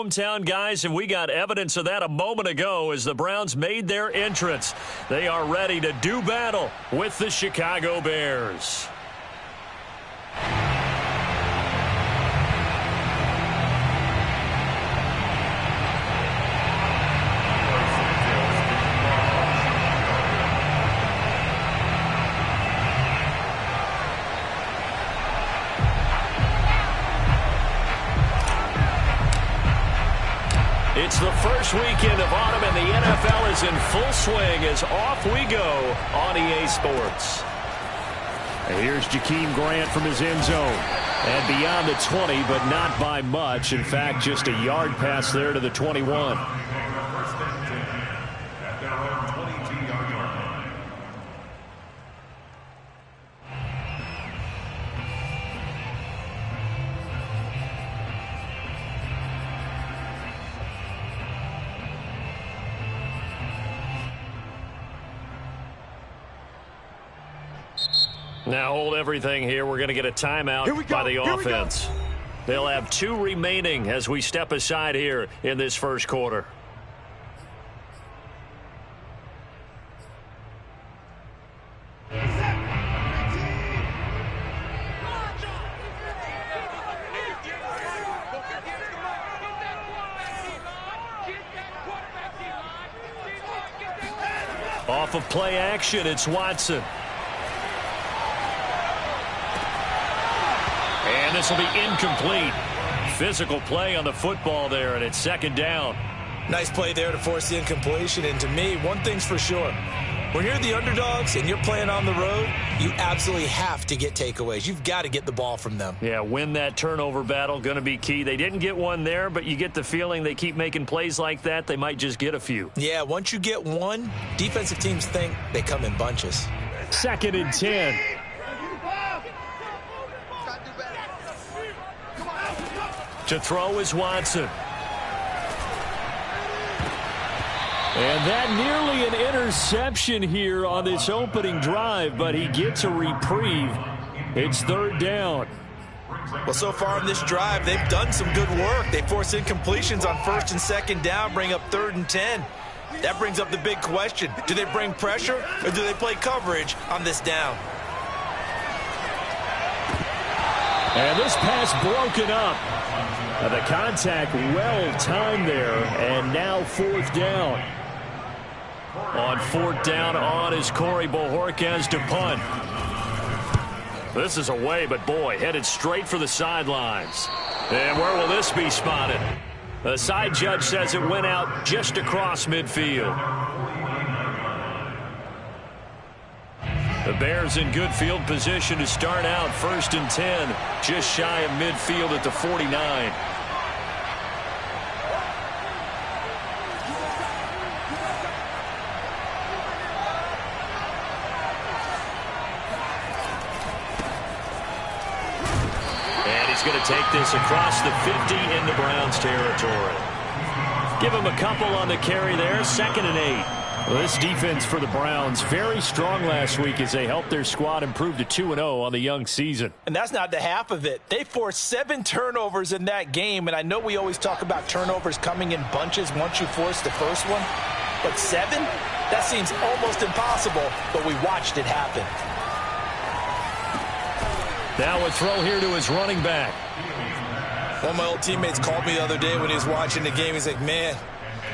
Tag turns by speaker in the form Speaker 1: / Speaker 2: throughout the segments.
Speaker 1: hometown guys, and we got evidence of that a moment ago as the Browns made their entrance. They are ready to do battle with the Chicago Bears. It's the first weekend of autumn, and the NFL is in full swing as off we go on EA Sports.
Speaker 2: And here's Jakeem Grant from his end zone. And beyond the 20, but not by much. In fact, just a yard pass there to the 21.
Speaker 1: Now hold everything here. We're going to get a timeout by the offense. They'll have 2 remaining as we step aside here in this first quarter. Off of play action, it's Watson. And this will be incomplete. Physical play on the football there, and it's second down.
Speaker 3: Nice play there to force the incompletion. And to me, one thing's for sure. When you're the underdogs and you're playing on the road, you absolutely have to get takeaways. You've got to get the ball from them.
Speaker 1: Yeah, win that turnover battle, going to be key. They didn't get one there, but you get the feeling they keep making plays like that, they might just get a few.
Speaker 3: Yeah, once you get one, defensive teams think they come in bunches.
Speaker 2: 2nd and 10.
Speaker 1: To throw is Watson.
Speaker 2: And that nearly an interception here on this opening drive, but he gets a reprieve. It's 3rd down.
Speaker 3: Well, so far in this drive, they've done some good work. They force incompletions on 1st and 2nd down, bring up 3rd and 10. That brings up the big question. Do they bring pressure or do they play coverage on this down?
Speaker 2: And this pass broken up. The contact well timed there, and now 4th down.
Speaker 1: On 4th down on is Corey Bojorquez to punt. This is away, but boy, headed straight for the sidelines. And where will this be spotted? The side judge says it went out just across midfield. The Bears in good field position to start out 1st and 10, just shy of midfield at the 49. Going to take this across the 50 into Browns territory. Give him a couple on the carry there. 2nd and 8.
Speaker 2: Well, this defense for the Browns very strong last week as they helped their squad improve to 2-0 on the young season.
Speaker 3: And that's not the half of it. They forced 7 turnovers in that game, and I know we always talk about turnovers coming in bunches once you force the first one, but 7? That seems almost impossible, but we watched it happen.
Speaker 1: Now a throw here to his running back.
Speaker 3: One of my old teammates called me the other day when he was watching the game. He's like, man,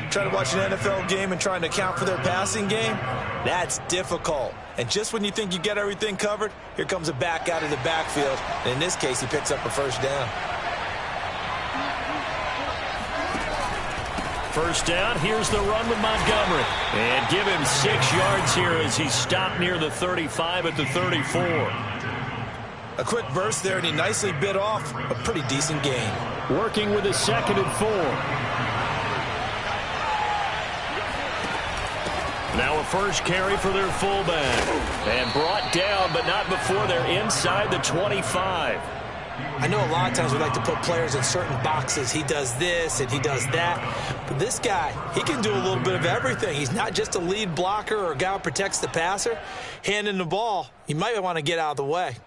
Speaker 3: trying to watch an NFL game and trying to account for their passing game, that's difficult. And just when you think you get everything covered, here comes a back out of the backfield. And in this case, he picks up a 1st down.
Speaker 1: 1st down, here's the run with Montgomery. And give him 6 yards here as he stopped near the 35 at the 34.
Speaker 3: A quick burst there, and he nicely bit off a pretty decent gain.
Speaker 2: Working with a 2nd and 4.
Speaker 1: Now a first carry for their fullback. And brought down, but not before they're inside the 25.
Speaker 3: I know a lot of times we like to put players in certain boxes. He does this and he does that. But this guy, he can do a little bit of everything. He's not just a lead blocker or a guy who protects the passer. Handing the ball, you might want to get out of the way.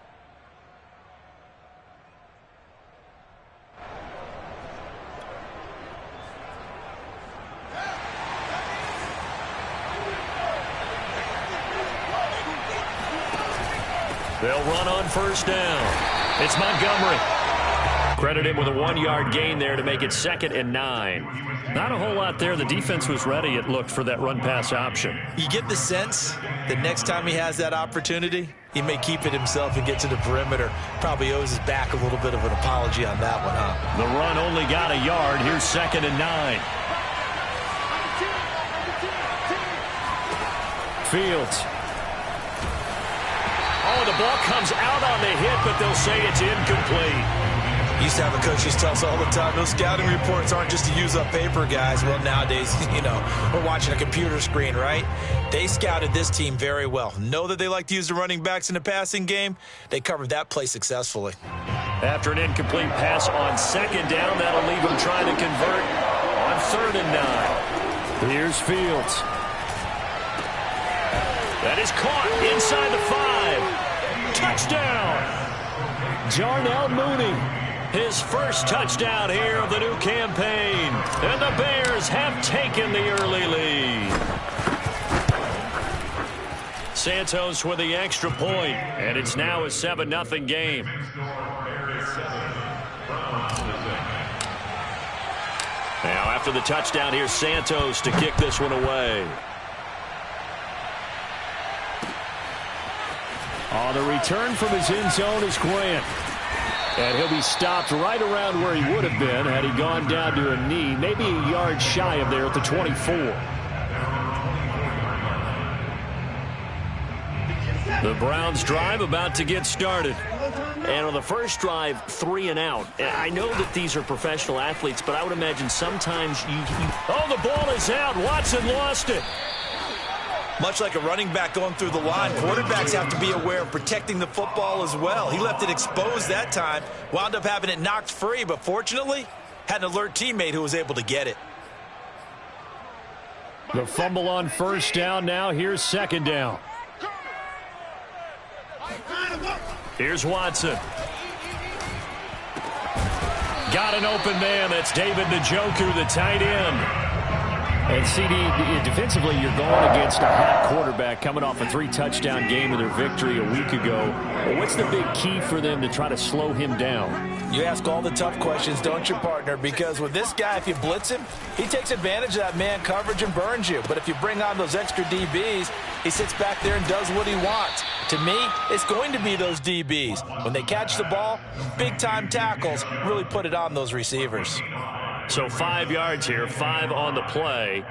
Speaker 1: They'll run on first down. It's Montgomery. Credit him with a 1-yard gain there to make it 2nd and 9. Not a whole lot there. The defense was ready, it looked, for that run-pass option.
Speaker 3: You get the sense that next time he has that opportunity, he may keep it himself and get to the perimeter. Probably owes his back a little bit of an apology on that one, huh?
Speaker 1: The run only got a yard. Here's 2nd and 9. Fields. Oh, the ball comes out on the hit, but they'll say it's incomplete.
Speaker 3: Used to have a coach who tells us all the time, those scouting reports aren't just to use up paper, guys. Well, nowadays, we're watching a computer screen, right? They scouted this team very well. Know that they like to use the running backs in the passing game. They covered that play successfully.
Speaker 1: After an incomplete pass on 2nd down, that'll leave them trying to convert on 3rd and 9. Here's Fields. That is caught inside the 5. Touchdown! Jarnell Mooney. His first touchdown here of the new campaign. And the Bears have taken the early lead. Santos with the extra point, and it's now a 7-0 game. Now after the touchdown, here's Santos to kick this one away.
Speaker 2: On the return from his end zone is Grant. And he'll be stopped right around where he would have been had he gone down to a knee, maybe a yard shy of there at the 24. The Browns drive about to get started. And on the first drive, 3 and out. I know that these are professional athletes, but I would imagine sometimes Oh, the ball is out. Watson lost it.
Speaker 3: Much like a running back going through the line, quarterbacks have to be aware of protecting the football as well. He left it exposed that time, wound up having it knocked free, but fortunately, had an alert teammate who was able to get it.
Speaker 2: The fumble on first down now. Here's 2nd down.
Speaker 1: Here's Watson. Got an open man. That's David Njoku, the tight end.
Speaker 2: And CD, defensively, you're going against a hot quarterback coming off a 3-touchdown game of their victory a week ago. Well, what's the big key for them to try to slow him down?
Speaker 3: You ask all the tough questions, don't you, partner? Because with this guy, if you blitz him, he takes advantage of that man coverage and burns you. But if you bring on those extra DBs, he sits back there and does what he wants. To me, it's going to be those DBs. When they catch the ball, big-time tackles really put it on those receivers.
Speaker 1: So 5 yards here, 5 on the play,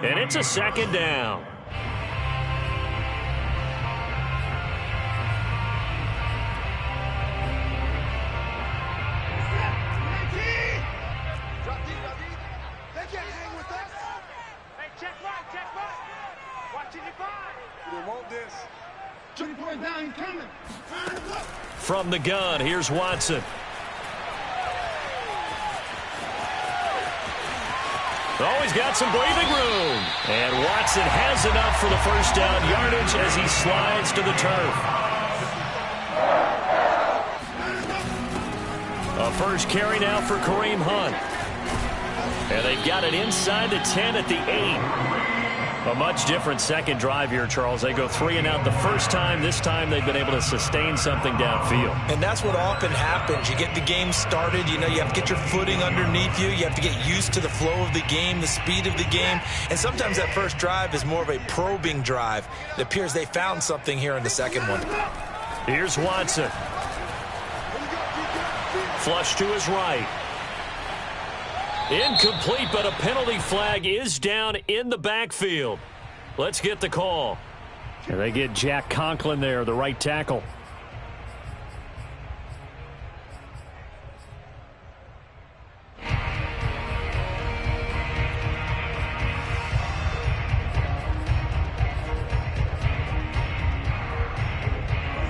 Speaker 1: and it's a 2nd down. From the gun, here's Watson. Oh, he's got some breathing room. And Watson has enough for the first down yardage as he slides to the turf. A first carry now for Kareem Hunt. And they've got it inside the 10 at the 8. A much different second drive here, Charles. They go 3 and out the first time. This time they've been able to sustain something downfield.
Speaker 3: And that's what often happens. You get the game started. You have to get your footing underneath you. You have to get used to the flow of the game, the speed of the game. And sometimes that first drive is more of a probing drive. It appears they found something here in the second one.
Speaker 1: Here's Watson. Flush to his right. Incomplete, but a penalty flag is down in the backfield. Let's get the call.
Speaker 2: And they get Jack Conklin there, the right tackle.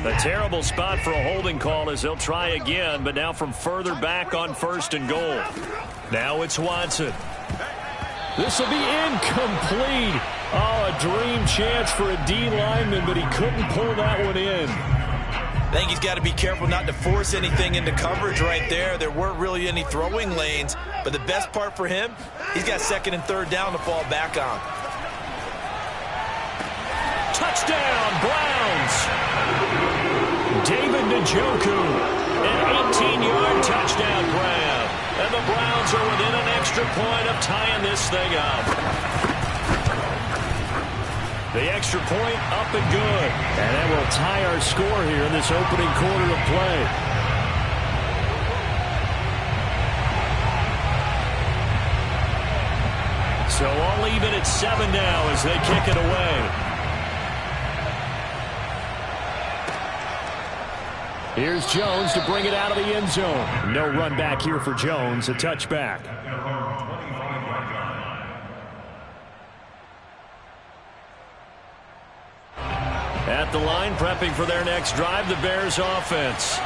Speaker 1: A terrible spot for a holding call as they'll try again, but now from further back on 1st and goal. Now it's Watson.
Speaker 2: This will be incomplete. Oh, a dream chance for a D lineman, but he couldn't pull that one in.
Speaker 3: I think he's got to be careful not to force anything into coverage right there. There weren't really any throwing lanes, but the best part for him, he's got 2nd and 3rd down to fall back on.
Speaker 1: Touchdown, Browns.
Speaker 2: David Njoku. An 18-yard touchdown grab. And the Browns are within an extra point of tying this thing up. The extra point up and good. And that will tie our score here in this opening quarter of play. So all even at 7 now as they kick it away. Here's Jones to bring it out of the end zone. No run back here for Jones, a touchback. At the line, prepping for their next drive, the Bears offense.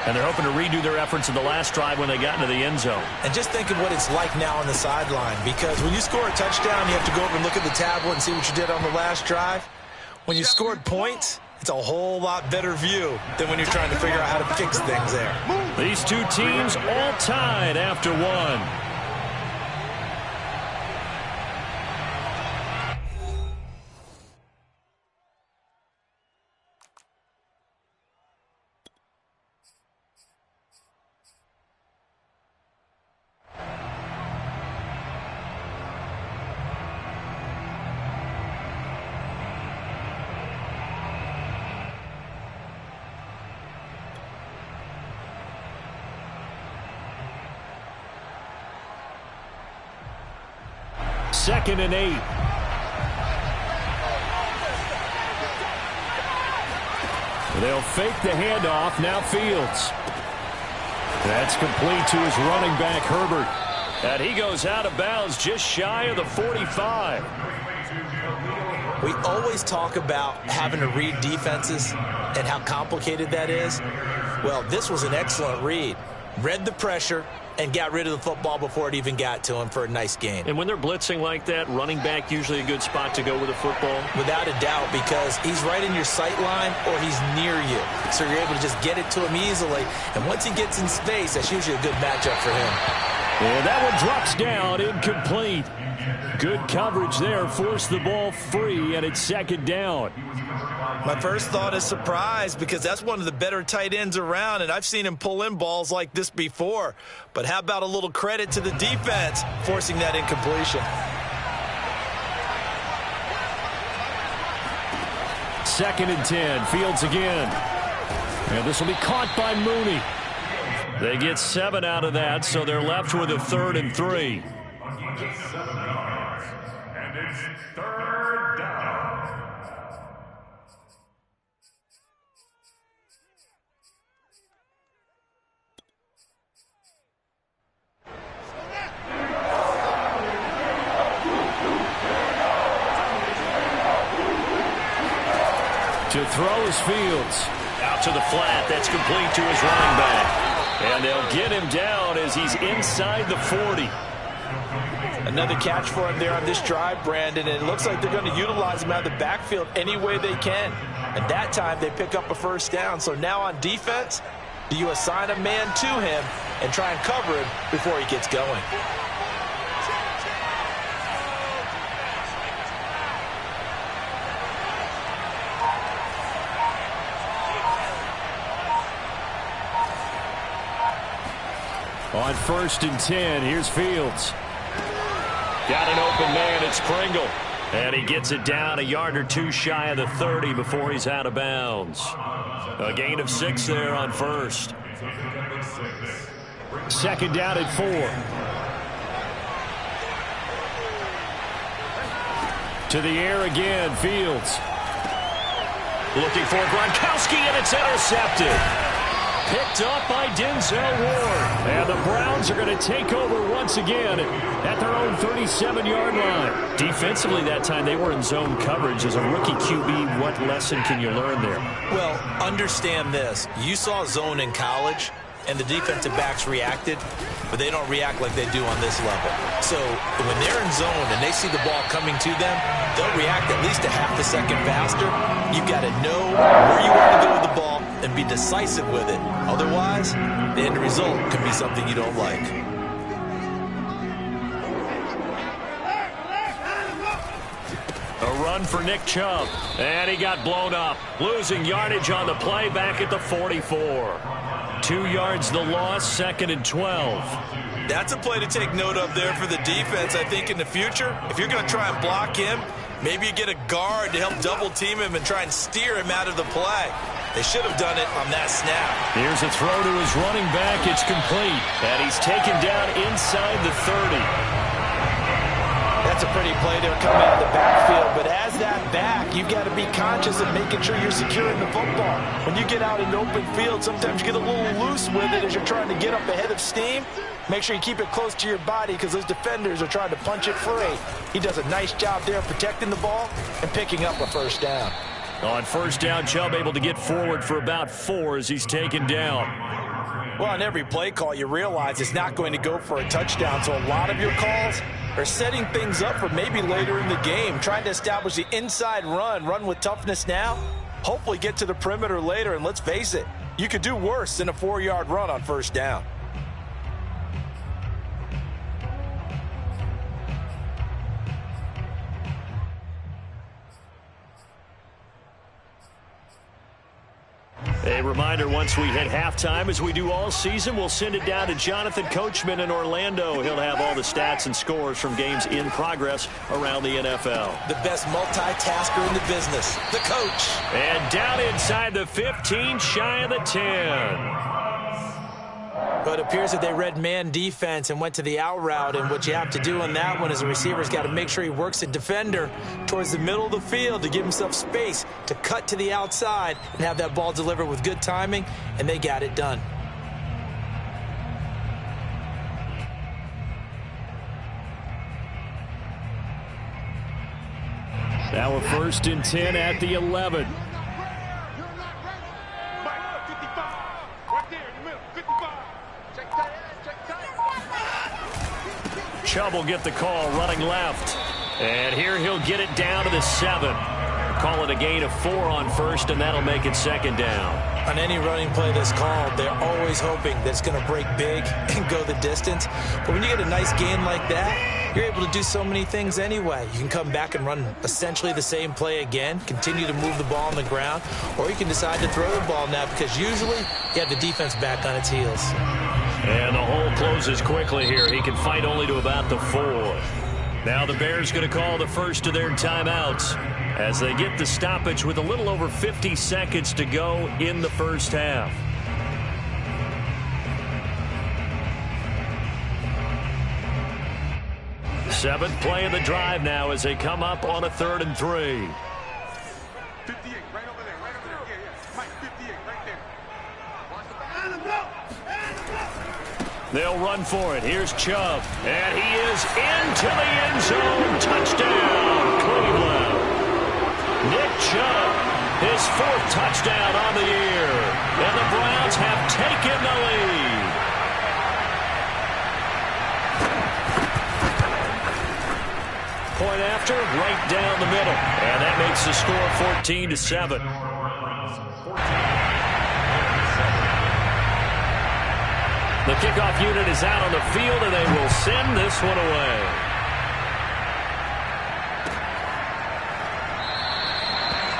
Speaker 2: And they're hoping to redo their efforts in the last drive when they got into the end zone.
Speaker 3: And just think of what it's like now on the sideline, because when you score a touchdown, you have to go over and look at the tablet and see what you did on the last drive. When you scored points, it's a whole lot better view than when you're trying to figure out how to fix things there.
Speaker 2: These two teams all tied after one. Second and 8. They'll fake the handoff. Now Fields. That's complete to his running back, Herbert. And he goes out of bounds just shy of the 45.
Speaker 3: We always talk about having to read defenses and how complicated that is. Well, this was an excellent read. Read the pressure and got rid of the football before it even got to him for a nice gain.
Speaker 2: And when they're blitzing like that, running back usually a good spot to go with the football?
Speaker 3: Without a doubt, because he's right in your sight line or he's near you. So you're able to just get it to him easily. And once he gets in space, that's usually a good matchup for him.
Speaker 2: And that one drops down, incomplete. Good coverage there, forced the ball free, and it's second down.
Speaker 3: My first thought is surprise, because that's one of the better tight ends around, and I've seen him pull in balls like this before. But how about a little credit to the defense forcing that incompletion?
Speaker 2: Second and 10, Fields again. And this will be caught by Mooney. They get 7 out of that, so they're left with a 3rd and 3.
Speaker 4: And it's 3rd down.
Speaker 2: To throw is Fields. Out to the flat. That's complete to his running back. And they'll get him down as he's inside the 40.
Speaker 3: Another catch for him there on this drive, Brandon, and it looks like they're going to utilize him out of the backfield any way they can. And that time they pick up a first down. So now on defense, do you assign a man to him and try and cover him before he gets going?
Speaker 2: On 1st and 10, here's Fields. Got an open man, it's Pringle. And he gets it down a yard or two shy of the 30 before he's out of bounds. A gain of 6 there on 1st. Second down at 4. To the air again, Fields. Looking for Gronkowski, and it's intercepted. Picked up by Denzel Ward. And the Browns are going to take over once again at their own 37-yard line. Defensively that time, they were in zone coverage. As a rookie QB, what lesson can you learn there?
Speaker 3: Well, understand this. You saw zone in college, and the defensive backs reacted, but they don't react like they do on this level. So when they're in zone and they see the ball coming to them, they'll react at least a half a second faster. You've got to know where you want to go with the ball and be decisive with it. Otherwise, the end result can be something you don't like.
Speaker 2: A
Speaker 1: run for Nick Chubb. And he got blown up. Losing yardage on the play back at the 44. 2 yards the loss, 2nd and 12.
Speaker 3: That's a play to take note of there for the defense, I think, in the future. If you're going to try and block him, maybe you get a guard to help double-team him and try and steer him out of the play. They should have done it on that snap.
Speaker 1: Here's a throw to his running back. It's complete. And he's taken down inside the 30.
Speaker 3: That's a pretty play to come out of the backfield, but as that back, you've got to be conscious of making sure you're securing the football. When you get out in open field, sometimes you get a little loose with it as you're trying to get up ahead of steam. Make sure you keep it close to your body because those defenders are trying to punch it free. He does a nice job there protecting the ball and picking up a first down.
Speaker 1: On first down, Chubb able to get forward for about 4 as he's taken down.
Speaker 3: Well, on every play call, you realize it's not going to go for a touchdown, so a lot of your calls are setting things up for maybe later in the game, trying to establish the inside run with toughness now, hopefully get to the perimeter later, and let's face it, you could do worse than a 4-yard run on first down.
Speaker 1: A reminder, once we hit halftime, as we do all season, we'll send it down to Jonathan Coachman in Orlando. He'll have all the stats and scores from games in progress around the NFL.
Speaker 3: The best multitasker in the business, the coach.
Speaker 1: And down inside the 15, shy of the 10.
Speaker 3: But it appears that they read man defense and went to the out route, and what you have to do on that one is the receiver's got to make sure he works a defender towards the middle of the field to give himself space to cut to the outside and have that ball delivered with good timing, and they got it done.
Speaker 1: Now a 1st and 10 at the 11. Chubb will get the call running left. And here he'll get it down to the 7. Call it a gain of 4 on first, and that'll make it 2nd down.
Speaker 3: On any running play that's called, they're always hoping that it's going to break big and go the distance. But when you get a nice gain like that, you're able to do so many things anyway. You can come back and run essentially the same play again, continue to move the ball on the ground, or you can decide to throw the ball now because usually you have the defense back on its heels.
Speaker 1: And the hole closes quickly here. He can fight only to about the 4. Now the Bears going to call the first of their timeouts as they get the stoppage with a little over 50 seconds to go in the first half. Seventh play of the drive now as they come up on a 3rd and 3.
Speaker 4: 58, right over there, right over there. Yeah. Mike, 58, right there.
Speaker 1: They'll run for it. Here's Chubb. And he is into the end zone. Touchdown, Cleveland. Nick Chubb, his 4th touchdown on the year. And the Browns have taken the lead. Point after, right down the middle. And that makes the score 14-7. The kickoff unit is out on the field, and they will send this one away.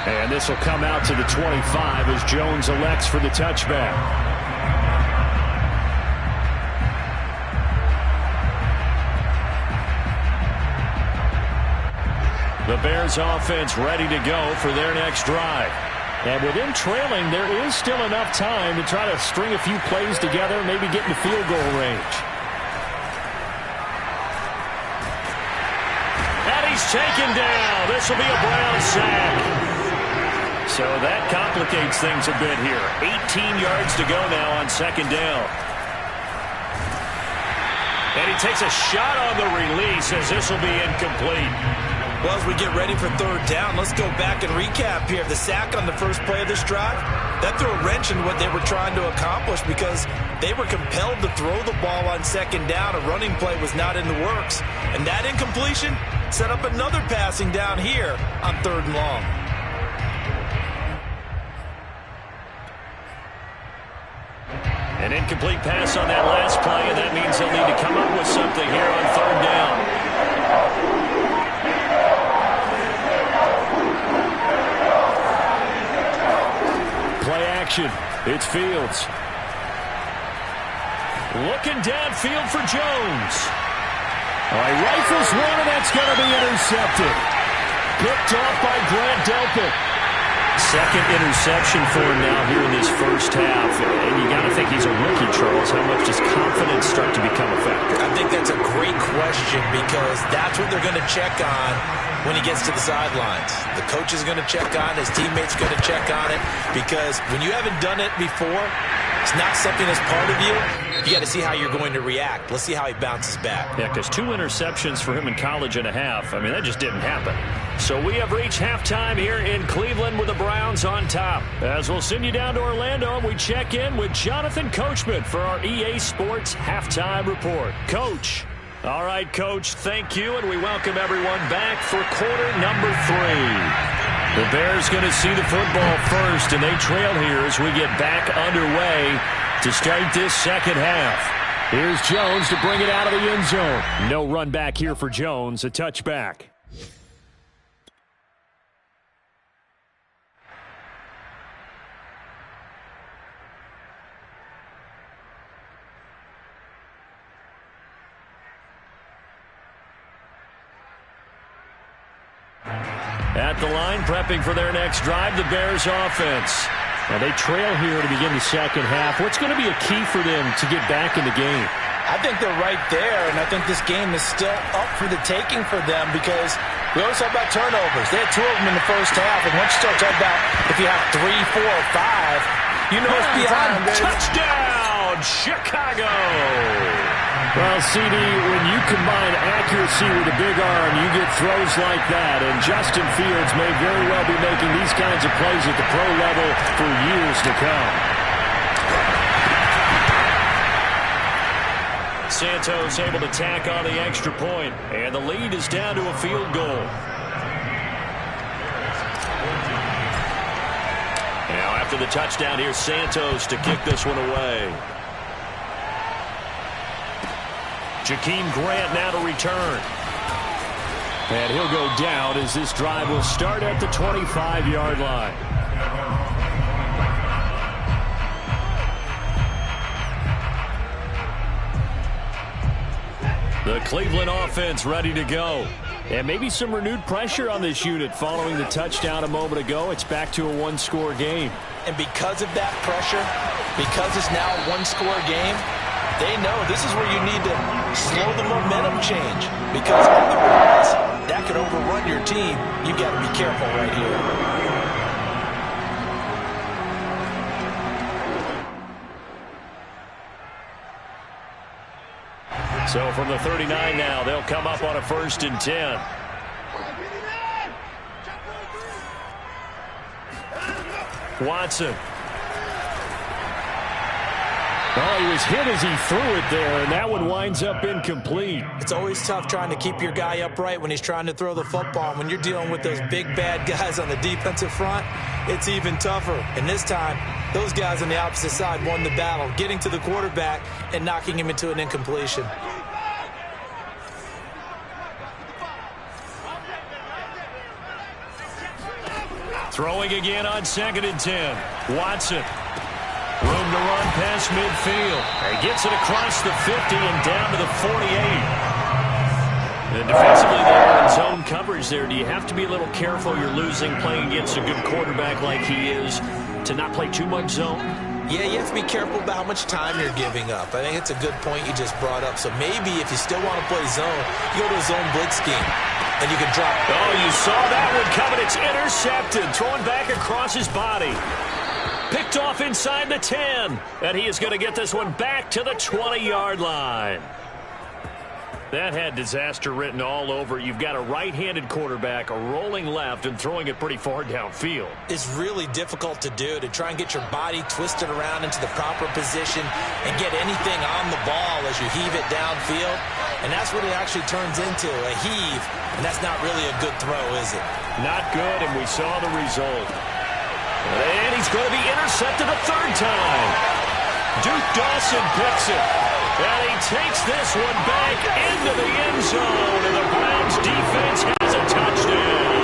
Speaker 1: And this will come out to the 25 as Jones elects for the touchback. The Bears offense ready to go for their next drive. And with him trailing, there is still enough time to try to string a few plays together, maybe get into field goal range. And he's taken down. This will be a Brown sack. So that complicates things a bit here. 18 yards to go now on 2nd down. And he takes a shot on the release as this will be incomplete.
Speaker 3: Well, as we get ready for 3rd down, let's go back and recap here. The sack on the first play of this drive, that threw a wrench in what they were trying to accomplish because they were compelled to throw the ball on 2nd down. A running play was not in the works. And that incompletion set up another passing down here on 3rd and long.
Speaker 1: An incomplete pass on that last play, and that means they'll need to come up with something here on 3rd down.
Speaker 2: action. It's Fields. Looking downfield for Jones. He rifles one, and that's going to be intercepted. Picked off by Grant Delpit. Second interception for him now here in this first half. And you got to think he's a rookie, Charles. How much does confidence start to become a factor?
Speaker 3: I think that's a great question because that's what they're going to check on when he gets to the sidelines. The coach is going to check on it. His teammates going to check on it because when you haven't done it before, it's not something that's part of you. You got to see how you're going to react. Let's see how he bounces back.
Speaker 2: Yeah, because 2 interceptions for him in college and a half. I mean, that just didn't happen. So we have reached halftime here in Cleveland with the Browns on top. As we'll send you down to Orlando, and we check in with Jonathan Coachman for our EA Sports Halftime Report. Coach. All right, Coach, thank you, and we welcome everyone back for quarter number 3. The Bears going to see the football first, and they trail here as we get back underway to start this second half. Here's Jones to bring it out of the end zone. No run back here for Jones, a touchback. At the line, prepping for their next drive, the Bears offense. Now they trail here to begin the second half. What's going to be a key for them to get back in the game?
Speaker 3: I think they're right there, and I think this game is still up for the taking for them because we always talk about turnovers. They had 2 of them in the first half, and once you start talking about if you have 3, 4, or 5, you know it's behind.
Speaker 2: Touchdown, Chicago! Well, CD, when you combine accuracy with a big arm, you get throws like that. And Justin Fields may very well be making these kinds of plays at the pro level for years to come. Santos able to tack on the extra point, and the lead is down to a field goal. Now after the touchdown, here's Santos to kick this one away. Jakeem Grant now to return. And he'll go down as this drive will start at the 25-yard line. The Cleveland offense ready to go. And maybe some renewed pressure on this unit following the touchdown a moment ago. It's back to a 1-score game.
Speaker 3: And because of that pressure, because it's now a 1-score game, they know this is where you need to slow the momentum change because otherwise that could overrun your team. You've got to be careful right here.
Speaker 2: So from the 39 now, they'll come up on a 1st and 10. Watson. Oh, he was hit as he threw it there, and that one winds up incomplete.
Speaker 3: It's always tough trying to keep your guy upright when he's trying to throw the football. When you're dealing with those big, bad guys on the defensive front, it's even tougher. And this time, those guys on the opposite side won the battle, getting to the quarterback and knocking him into an incompletion.
Speaker 2: Throwing again on 2nd and 10. Watson. Room to run past midfield. He gets it across the 50 and down to the 48. And defensively there in zone coverage there, do you have to be a little careful you're losing playing against a good quarterback like he is to not play too much zone?
Speaker 3: Yeah, you have to be careful about how much time you're giving up. I think it's a good point you just brought up. So maybe if you still want to play zone, you go to a zone blitz scheme. And you can drop.
Speaker 2: Oh, you saw that one coming. It's intercepted. Throwing back across his body. Picked off inside the 10. And he is going to get this one back to the 20-yard line. That had disaster written all over. You've got a right-handed quarterback, a rolling left, and throwing it pretty far downfield.
Speaker 3: It's really difficult to do, to try and get your body twisted around into the proper position and get anything on the ball as you heave it downfield. And that's what it actually turns into, a heave. And that's not really a good throw, is it?
Speaker 2: Not good, and we saw the result. And he's going to be intercepted a 3rd time. Duke Dawson picks it. And he takes this one back into the end zone, and the Browns defense has a touchdown.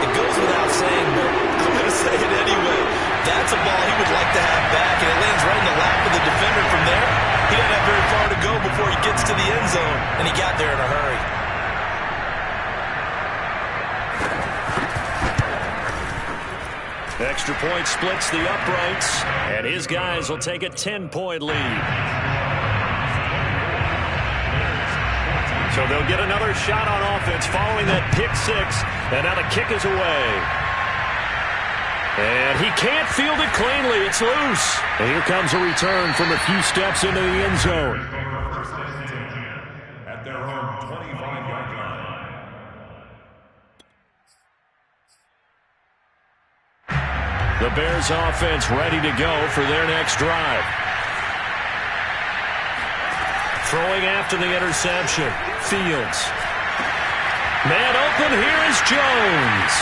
Speaker 3: It goes without saying, but I'm going to say it anyway. That's a ball
Speaker 2: Extra point splits the uprights, and his guys will take a 10-point lead. So they'll get another shot on offense following that pick six, and now the kick is away. And he can't field it cleanly. It's loose. And here comes a return from a few steps into the end zone.
Speaker 5: At their own 25-yard line.
Speaker 2: The Bears offense ready to go for their next drive. Throwing after the interception. Fields. Man open, here is Jones.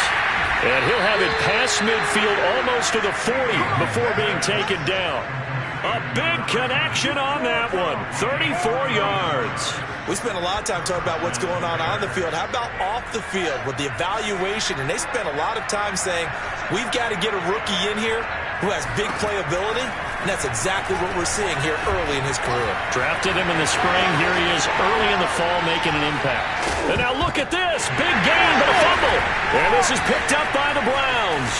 Speaker 2: And he'll have it past midfield almost to the 40 before being taken down. A big connection on that one. 34 yards.
Speaker 3: We spent a lot of time talking about what's going on the field. How about off the field with the evaluation? And they spent a lot of time saying, we've got to get a rookie in here who has big playability. And that's exactly what we're seeing here early in his career.
Speaker 2: Drafted him in the spring. Here he is early in the fall making an impact. And now look at this. Big gain, but a fumble. And this is picked up by the Browns.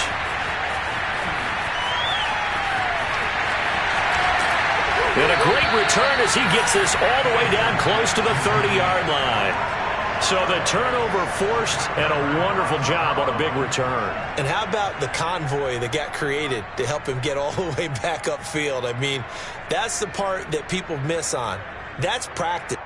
Speaker 2: And a great return as he gets this all the way down close to the 30-yard line. So the turnover forced and a wonderful job on a big return.
Speaker 3: And how about the convoy that got created to help him get all the way back upfield? I mean, that's the part that people miss on. That's practice.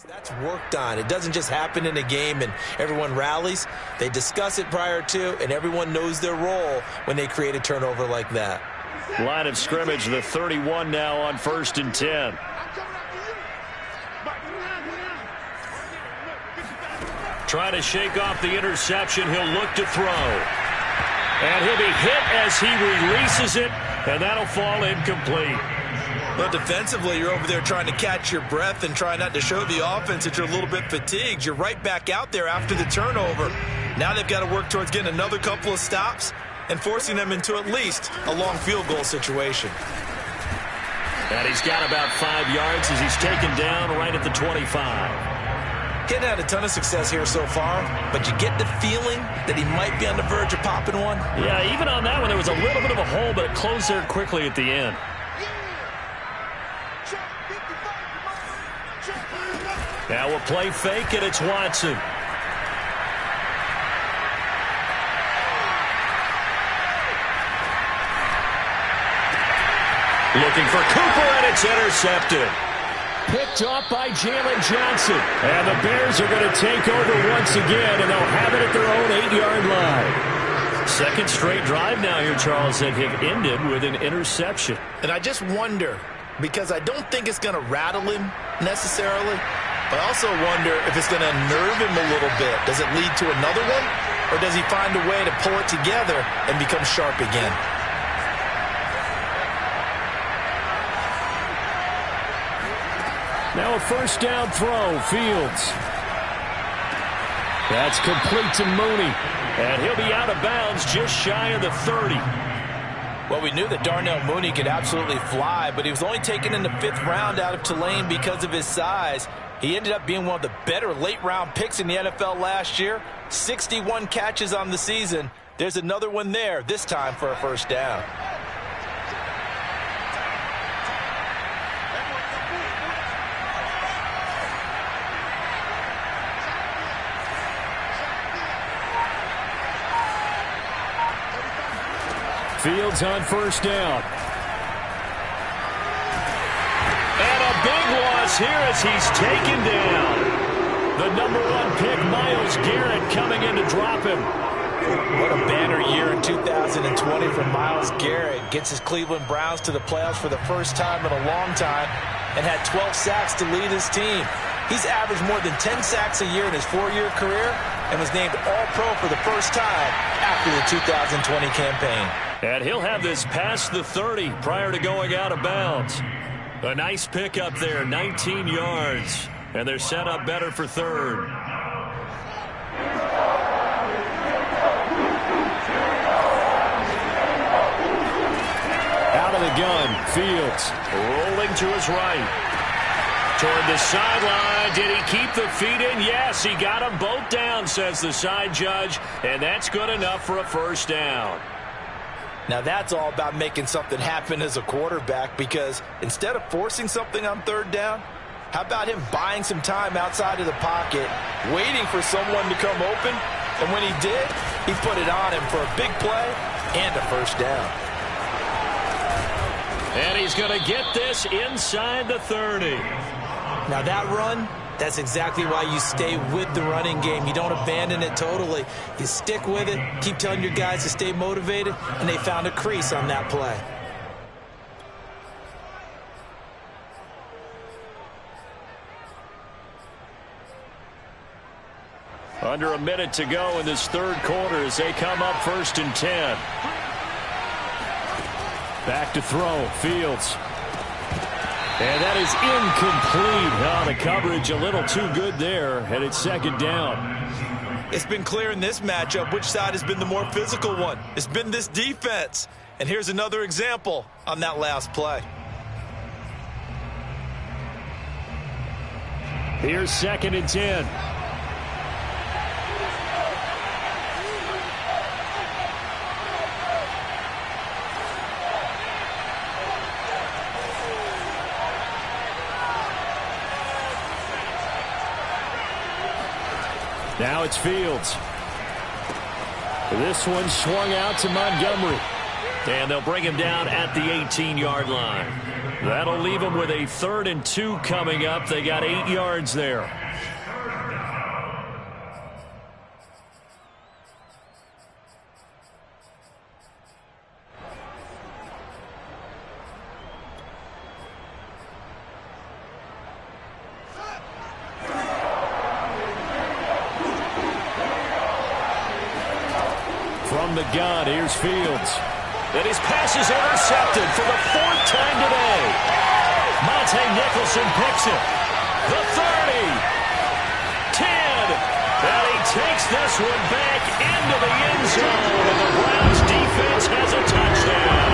Speaker 3: That's worked on. It doesn't just happen in a game and everyone rallies. They discuss it prior to, and everyone knows their role when they create a turnover like that.
Speaker 2: Line of scrimmage, the 31 now on 1st and 10. Trying to shake off the interception. He'll look to throw. And he'll be hit as he releases it, and that'll fall incomplete.
Speaker 3: Well, defensively, you're over there trying to catch your breath and try not to show the offense that you're a little bit fatigued. You're right back out there after the turnover. Now they've got to work towards getting another couple of stops and forcing them into at least a long field goal situation.
Speaker 2: And he's got about 5 yards as he's taken down right at the 25.
Speaker 3: Hadn't had a ton of success here so far, but you get the feeling that he might be on the verge of popping one.
Speaker 2: Yeah, even on that one, there was a little bit of a hole, but it closed there quickly at the end. Now we'll play fake, and it's Watson. Looking for Cooper, and it's intercepted. Picked off by Jalen Johnson. And the Bears are going to take over once again, and they'll have it at their own 8-yard line. Second straight drive now here, Charles, that have ended with an interception.
Speaker 3: And I just wonder, because I don't think it's going to rattle him necessarily, but I also wonder if it's going to unnerve him a little bit. Does it lead to another one, or does he find a way to pull it together and become sharp again?
Speaker 2: Now a first down throw, Fields. That's complete to Mooney. And he'll be out of bounds just shy of the 30.
Speaker 3: Well, we knew that Darnell Mooney could absolutely fly, but he was only taken in the 5th round out of Tulane because of his size. He ended up being one of the better late-round picks in the NFL last year. 61 catches on the season. There's another one there, this time for a first down.
Speaker 2: Fields on first down. And a big loss here as he's taken down. The number 1 pick, Myles Garrett, coming in to drop him.
Speaker 3: What a banner year in 2020 for Myles Garrett. Gets his Cleveland Browns to the playoffs for the first time in a long time and had 12 sacks to lead his team. He's averaged more than 10 sacks a year in his 4-year career and was named All-Pro for the first time after the 2020 campaign.
Speaker 2: And he'll have this past the 30 prior to going out of bounds. A nice pickup there, 19 yards. And they're set up better for third. Out of the gun, Fields rolling to his right. Toward the sideline. Did he keep the feet in? Yes, he got them both down, says the side judge. And that's good enough for a first down.
Speaker 3: Now that's all about making something happen as a quarterback, because instead of forcing something on third down, how about him buying some time outside of the pocket, waiting for someone to come open, and when he did, he put it on him for a big play and a first down.
Speaker 2: And he's going to get this inside the 30.
Speaker 3: Now that run, that's exactly why you stay with the running game. You don't abandon it totally. You stick with it, keep telling your guys to stay motivated, and they found a crease on that play.
Speaker 2: Under a minute to go in this third quarter as they come up 1st and 10. Back to throw, Fields. And that is incomplete. Oh, the coverage a little too good there, and it's 2nd down.
Speaker 3: It's been clear in this matchup which side has been the more physical one. It's been this defense. And here's another example on that last play.
Speaker 2: Here's 2nd and 10. Now it's Fields. This one swung out to Montgomery. And they'll bring him down at the 18-yard line. That'll leave him with a 3rd and 2 coming up. They got 8 yards there. From the gun, here's Fields. And his pass is intercepted for the 4th time today. Monte Nicholson picks it. The 30. 10. And he takes this one back into the end zone. And the Browns defense has a touchdown.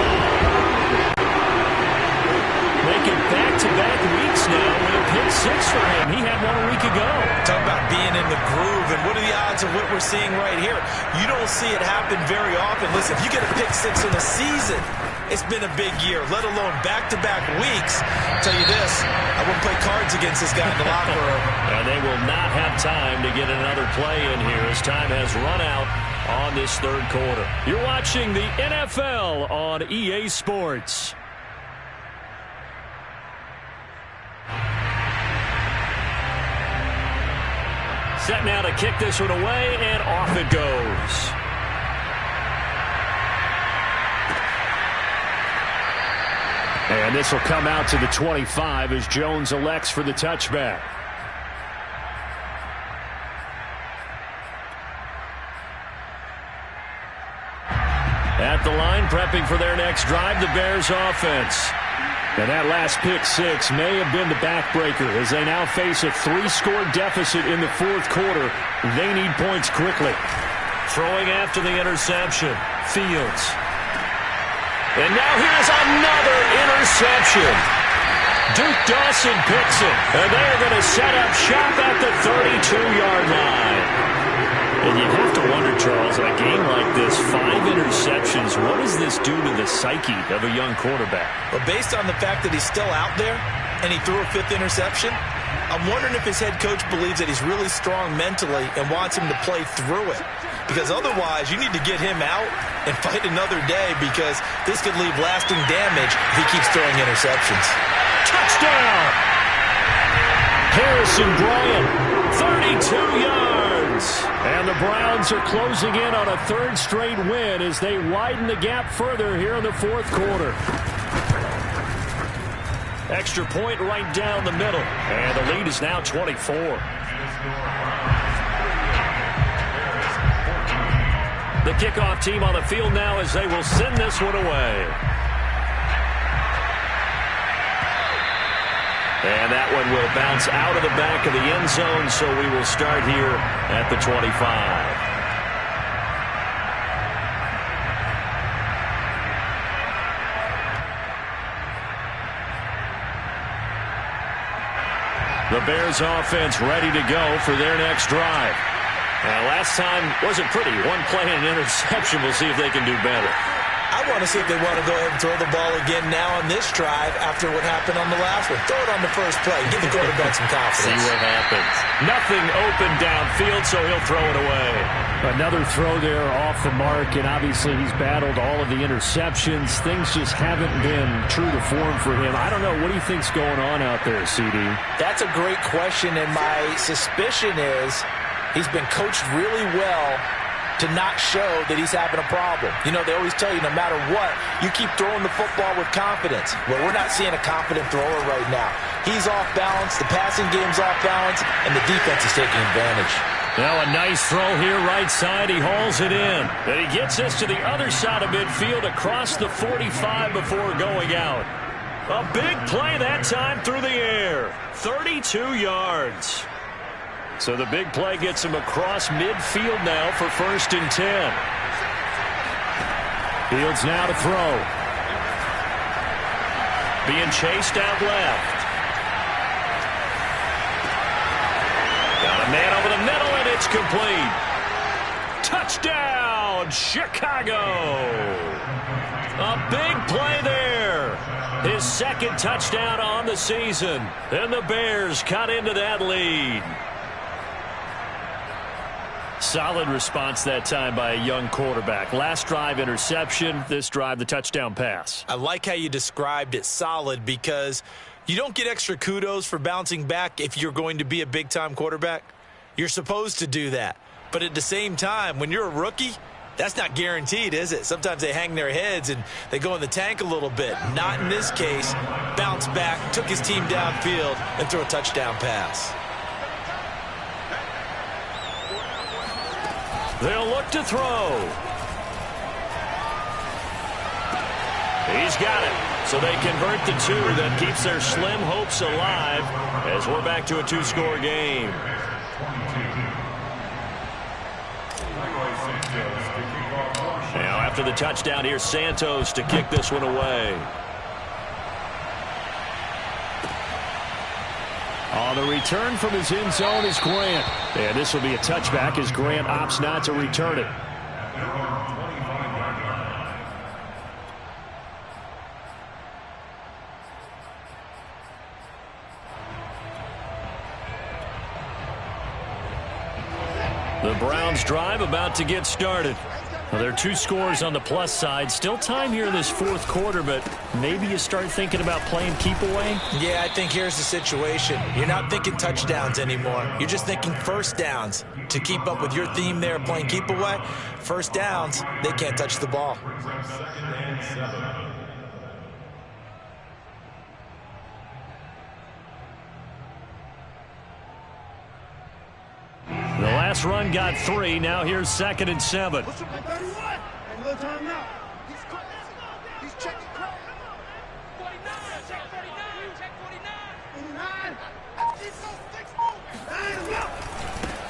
Speaker 2: Making back-to-back weeks now with a pick 6 for him. He had one a week ago.
Speaker 3: Talk about being in the groove, and what are the odds of what we're seeing right here? You don't see it happen very often. Listen, if you get a pick 6 in a season, it's been a big year, let alone back-to-back weeks. I'll tell you this, I wouldn't play cards against this guy in the locker room.
Speaker 2: And they will not have time to get another play in here as time has run out on this third quarter. You're watching the NFL on EA Sports. Set now to kick this one away, and off it goes. And this will come out to the 25 as Jones elects for the touchback. At the line, prepping for their next drive, the Bears offense. And that last pick 6 may have been the backbreaker as they now face a 3-score deficit in the fourth quarter. They need points quickly. Throwing after the interception, Fields. And now here's another interception. Duke Dawson picks it, and they're going to set up shop at the 32-yard line. And you have to wonder, Charles, in a game like this, 5 interceptions, what does this do to the psyche of a young quarterback?
Speaker 3: Well, based on the fact that he's still out there and he threw a 5th interception, I'm wondering if his head coach believes that he's really strong mentally and wants him to play through it. Because otherwise, you need to get him out and fight another day, because this could leave lasting damage if he keeps throwing interceptions.
Speaker 2: Touchdown! Harrison Bryant, 32 yards. And the Browns are closing in on a 3rd straight win as they widen the gap further here in the fourth quarter. Extra point right down the middle. And the lead is now 24. The kickoff team on the field now as they will send this one away. And that one will bounce out of the back of the end zone, so we will start here at the 25.
Speaker 1: The Bears offense ready to go for their next drive. Last time wasn't pretty. One play and an interception. We'll see if they can do better.
Speaker 3: I want to see if they want to go ahead and throw the ball again now on this drive after what happened on the last one. Throw it on the first play. Give the quarterback some confidence.
Speaker 1: See what happens. Nothing open downfield, so he'll throw it away.
Speaker 2: Another throw there off the mark, and obviously he's battled all of the interceptions. Things just haven't been true to form for him. I don't know. What do you think's going on out there, CD? That's
Speaker 3: a great question, and my suspicion is he's been coached really well to not show that he's having a problem. You know, they always tell you no matter what, you keep throwing the football with confidence. Well, we're not seeing a confident thrower right now. He's off balance, the passing game's off balance, and the defense is taking advantage.
Speaker 1: Now a nice throw here right side. He hauls it in. And he gets us to the other side of midfield across the 45 before going out. A big play that time through the air. 32 yards. So the big play gets him across midfield now for 1st and 10. Fields now to throw. Being chased out left. Got a man over the middle, and it's complete. Touchdown, Chicago. A big play there. His 2nd touchdown on the season. And the Bears cut into that lead. Solid response that time by a young quarterback. Last drive, interception. This drive, the touchdown pass.
Speaker 3: I like how you described it, solid, because you don't get extra kudos for bouncing back if you're going to be a big-time quarterback. You're supposed to do that. But at the same time, when you're a rookie, that's not guaranteed, is it? Sometimes they hang their heads and they go in the tank a little bit. Not in this case. Bounce back, took his team downfield, and threw a touchdown pass.
Speaker 1: They'll look to throw. He's got it. So they convert the 2. That keeps their slim hopes alive as we're back to a 2-score game. Now after the touchdown, here's Santos to kick this one away. On the return from his end zone is Grant. And this will be a touchback as Grant opts not to return it. The Browns drive about to get started. Well, there are 2 scores on the plus side. Still time here in this 4th quarter, but maybe you start thinking about playing keep away?
Speaker 3: Yeah, I think here's the situation. You're not thinking touchdowns anymore. You're just thinking first downs. To keep up with your theme there, playing keep away, first downs, they can't touch the ball.
Speaker 1: The last run got 3. Now here's 2nd and 7.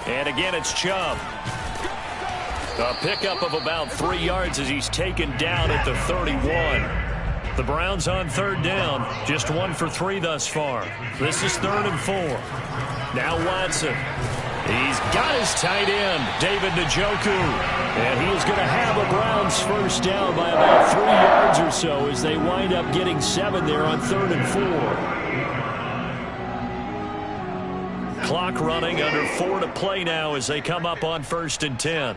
Speaker 1: And again, it's Chubb. A pickup of about 3 yards as he's taken down at the 31. The Browns on 3rd down. Just 1 for 3 thus far. This is 3rd and 4. Now Watson. He's got his tight end, David Njoku. And he is going to have a Browns first down by about 3 yards or so as they wind up getting 7 there on 3rd and 4. Clock running, under 4 to play now as they come up on 1st and 10.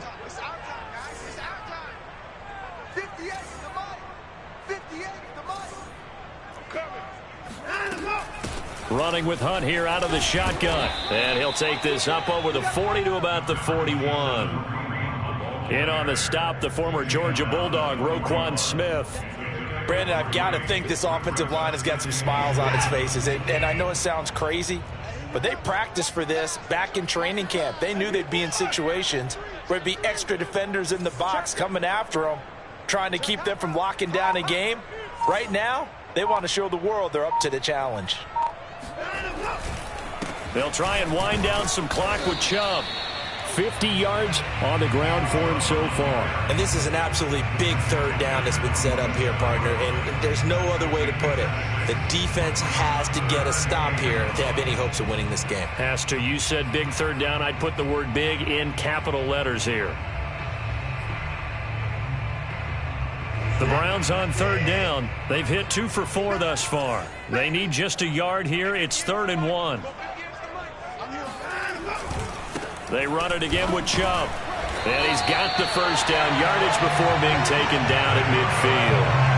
Speaker 1: Running with Hunt here out of the shotgun. And he'll take this up over the 40 to about the 41. In on the stop, the former Georgia Bulldog, Roquan Smith.
Speaker 3: Brandon, I've got to think this offensive line has got some smiles on its faces. And I know it sounds crazy, but they practiced for this back in training camp. They knew they'd be in situations where there'd be extra defenders in the box coming after them, trying to keep them from locking down a game. Right now, they want to show the world they're up to the challenge.
Speaker 1: They'll try and wind down some clock with Chubb. 50 yards on the ground for him so far.
Speaker 3: And this is an absolutely big 3rd down that's been set up here, partner, and there's no other way to put it. The defense has to get a stop here if they have any hopes of winning this game.
Speaker 2: Has to. You said big third down. I'd put the word big in capital letters here. The Browns on third down. They've hit 2 for 4 thus far. They need just a yard here. It's 3rd and 1. They run it again with Chubb. And he's got the first down yardage before being taken down at midfield.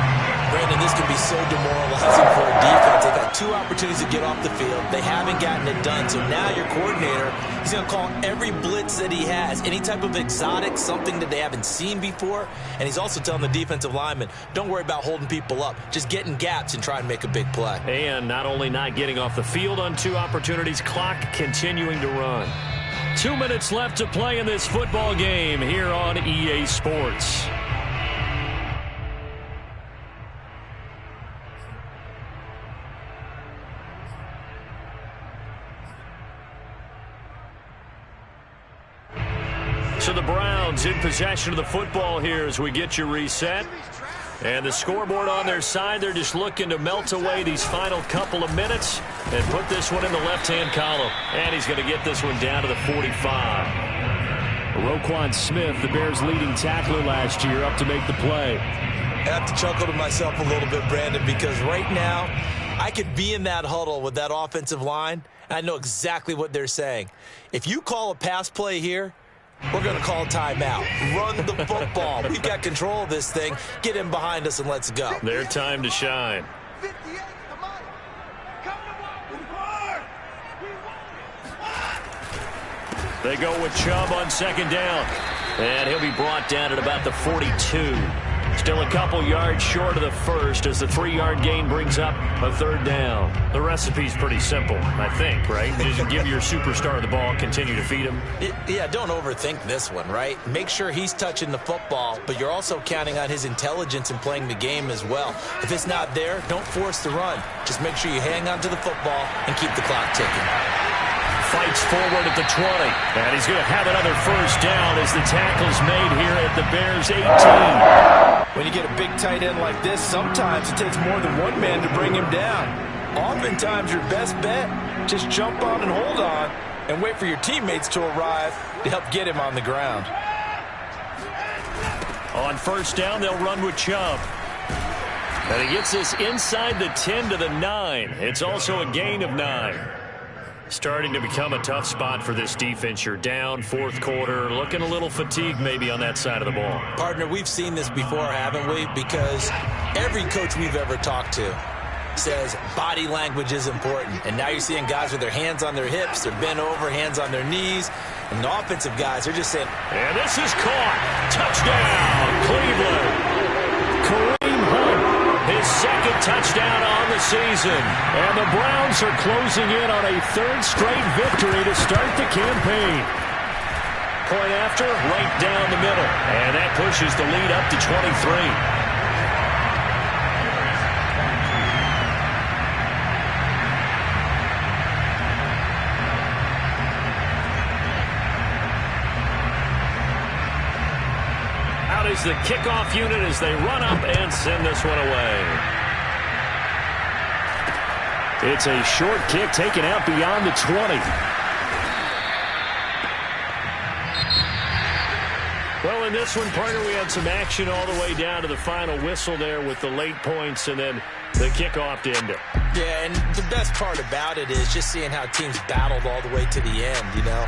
Speaker 3: Brandon, this can be so demoralizing for a defense. They've had 2 opportunities to get off the field. They haven't gotten it done. So now your coordinator, he's going to call every blitz that he has, any type of exotic, something that they haven't seen before. And he's also telling the defensive lineman, don't worry about holding people up. Just get in gaps and try and make a big play.
Speaker 2: And not only not getting off the field on 2 opportunities, clock continuing to run. 2 minutes left to play in this football game here on EA Sports. So the Browns in possession of the football here as we get you reset. And the scoreboard on their side, they're just looking to melt away these final couple of minutes and put this one in the left-hand column. And he's going to get this one down to the 45. Roquan Smith, the Bears' leading tackler last year, up to make the play.
Speaker 3: I have to chuckle to myself a little bit, Brandon, because right now I could be in that huddle with that offensive line, and I know exactly what they're saying. If you call a pass play here, we're going to call timeout. Run the football. We've got control of this thing. Get in behind us and let's go.
Speaker 2: Their time to shine. They go with Chubb on second down. And he'll be brought down at about the 42. Still a couple yards short of the first as the 3-yard gain brings up a third down. The recipe's pretty simple, I think, right? Just give your superstar the ball, continue to feed him.
Speaker 3: Yeah, don't overthink this one, right? Make sure he's touching the football, but you're also counting on his intelligence in playing the game as well. If it's not there, don't force the run. Just make sure you hang on to the football and keep the clock ticking.
Speaker 2: Fights forward at the 20. And he's going to have another first down as the tackle's made here at the Bears' 18.
Speaker 3: When you get a big tight end like this, sometimes it takes more than one man to bring him down. Oftentimes, your best bet, just jump on and hold on and wait for your teammates to arrive to help get him on the ground.
Speaker 2: On first down, they'll run with Chubb. And he gets this inside the 10 to the 9. It's also a gain of 9. Starting to become a tough spot for this defense. You're down, 4th quarter, looking a little fatigued maybe on that side of the ball.
Speaker 3: Partner, we've seen this before, haven't we? Because every coach we've ever talked to says body language is important. And now you're seeing guys with their hands on their hips, they're bent over, hands on their knees. And the offensive guys are just saying,
Speaker 2: and this is caught. Touchdown, Cleveland. Kareem Hunt, his second touchdown on the season. And the Browns are closing in on a 3rd straight victory to start the campaign. Point after, right down the middle. And that pushes the lead up to 23. Is the kickoff unit as they run up and send this one away. It's a short kick taken out beyond the 20. Well, in this one, partner, we had some action all the way down to the final whistle there with the late points and then the kickoff to end it.
Speaker 3: Yeah, and the best part about it is just seeing how teams battled all the way to the end, you know.